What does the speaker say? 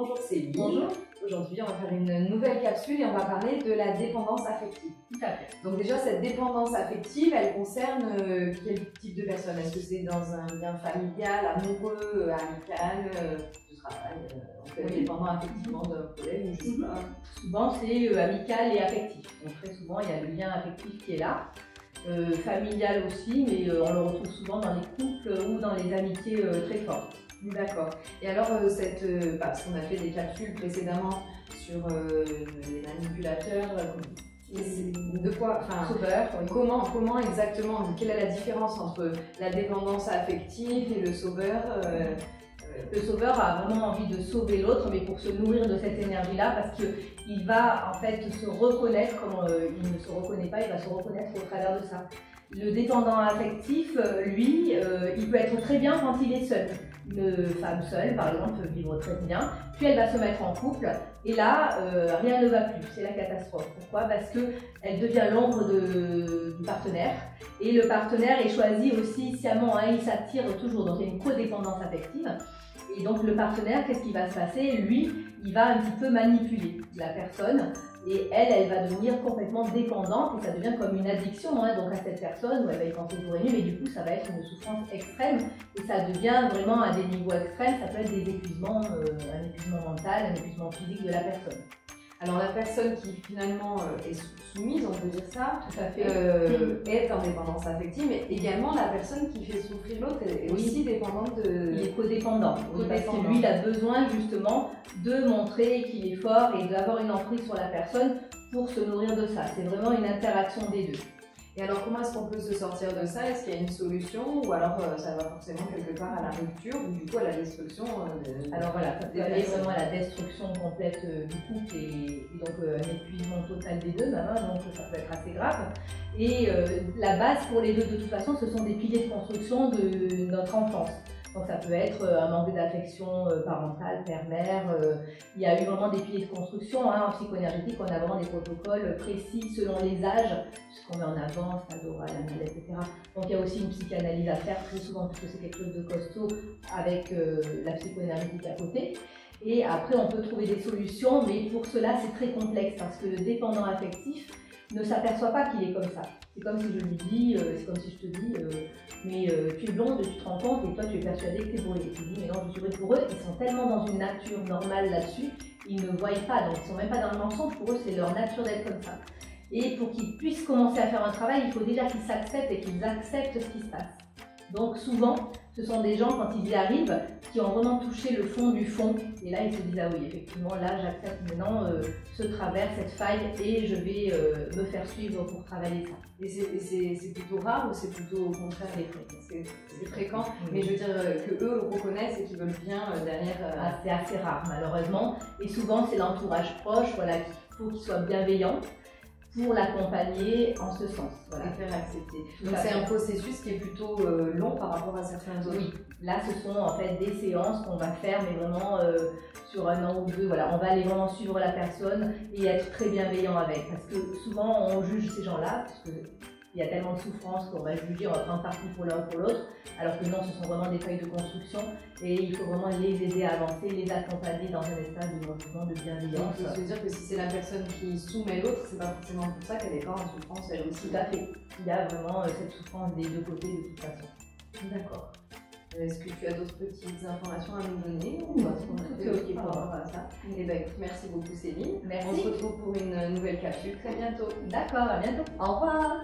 Bonjour Céline. Bonjour. Aujourd'hui, on va faire une nouvelle capsule et on va parler de la dépendance affective. Tout à fait. Donc déjà, cette dépendance affective, elle concerne quel type de personne? Est-ce que c'est dans un lien familial, amoureux, amical, de travail? On peut être dépendant affectivement d'un collègue ou je sais pas. Souvent, c'est amical et affectif. Donc très souvent, il y a le lien affectif qui est là. Familial aussi, mais on le retrouve souvent dans les couples ou dans les amitiés très fortes. D'accord. Et alors, parce qu'on a fait des capsules précédemment sur les manipulateurs, de quoi, enfin, Sauveur, oui. comment exactement, quelle est la différence entre la dépendance affective et le sauveur? Le sauveur a vraiment envie de sauver l'autre, mais pour se nourrir de cette énergie-là, parce qu'il va en fait se reconnaître, comme il ne se reconnaît pas, il va se reconnaître au travers de ça. Le dépendant affectif, lui, il peut être très bien quand il est seul. Une femme seule, par exemple, peut vivre très bien, puis elle va se mettre en couple, et là, rien ne va plus, c'est la catastrophe. Pourquoi? Parce qu'elle devient l'ombre du partenaire, et le partenaire est choisi aussi sciemment, hein, il s'attire toujours, donc il y a une codépendance affective. Et donc le partenaire, qu'est-ce qui va se passer? Lui, il va un petit peu manipuler la personne et elle va devenir complètement dépendante et ça devient comme une addiction hein, donc à cette personne où elle va y penser jour et nuit, mais du coup ça va être une souffrance extrême et ça devient vraiment à des niveaux extrêmes, ça peut être des épuisements, un épuisement mental, un épuisement physique de la personne. Alors la personne qui finalement est soumise, on peut dire ça, tout à fait. Est en dépendance affective, mais également la personne qui fait souffrir l'autre est aussi dépendante de... Il est codépendant, parce que lui il a besoin justement de montrer qu'il est fort et d'avoir une emprise sur la personne pour se nourrir de ça. C'est vraiment une interaction des deux. Et alors comment est-ce qu'on peut se sortir de ça? Est-ce qu'il y a une solution ou alors ça va forcément quelque part à la rupture ou du coup à la destruction Alors voilà, ça peut aller vraiment à la destruction complète du couple et donc un épuisement total des deux, donc ça peut être assez grave. Et la base pour les deux de toute façon, ce sont des piliers de construction de notre enfance. Donc ça peut être un manque d'affection parentale, père-mère. Il y a eu vraiment des piliers de construction. Hein, en psychoénergétique, on a vraiment des protocoles précis selon les âges, puisqu'on met en avant Stadora, Lamel, etc. Donc il y a aussi une psychanalyse à faire très souvent, parce que c'est quelque chose de costaud avec la psychoénergétique à côté. Et après, on peut trouver des solutions, mais pour cela, c'est très complexe, parce que le dépendant affectif ne s'aperçoit pas qu'il est comme ça. C'est comme si je lui dis, c'est comme si je te dis, mais tu es blonde, tu te rends compte et toi tu es persuadée que tu es bourrée. Et tu dis, mais non, je suis bourrée. Pour eux, ils sont tellement dans une nature normale là-dessus, ils ne voient pas, donc ils ne sont même pas dans le mensonge, pour eux c'est leur nature d'être comme ça. Et pour qu'ils puissent commencer à faire un travail, il faut déjà qu'ils s'acceptent et qu'ils acceptent ce qui se passe. Donc souvent, ce sont des gens, quand ils y arrivent, qui ont vraiment touché le fond du fond. Et là, ils se disent, ah oui, effectivement, là, j'accepte maintenant ce travers, cette faille, et je vais me faire suivre pour travailler ça. Et c'est plutôt rare ou c'est plutôt au contraire c'est fréquent, mais je veux dire que eux le reconnaissent et qu'ils veulent bien derrière... C'est assez rare, malheureusement. Et souvent, c'est l'entourage proche, voilà, qu'il faut qu'il soit bienveillant pour l'accompagner en ce sens. Voilà. Et faire accepter. Donc c'est un processus qui est plutôt long par rapport à certains autres. Oui, là ce sont en fait des séances qu'on va faire, mais vraiment sur un an ou deux. Voilà, on va aller vraiment suivre la personne et être très bienveillant avec. Parce que souvent on juge ces gens-là, parce qu'il y a tellement de souffrance qu'on va juger, on va prendre parti pour l'un ou pour l'autre, alors que non, ce sont vraiment des feuilles de construction et il faut vraiment les aider à avancer, les accompagner dans un état de mouvement, de bienveillance. Donc, ça veut dire que si c'est la personne qui soumet l'autre, c'est pas forcément pour ça qu'elle n'est pas en souffrance elle aussi. Tout à fait. Il y a vraiment cette souffrance des deux côtés de toute façon. D'accord. Est-ce que tu as d'autres petites informations à nous donner ou est-ce qu'on a fait OK par rapport à ça? Eh bien, écoute, merci beaucoup Céline. Merci. On se retrouve pour une nouvelle capsule très bientôt. D'accord, à bientôt. Au revoir.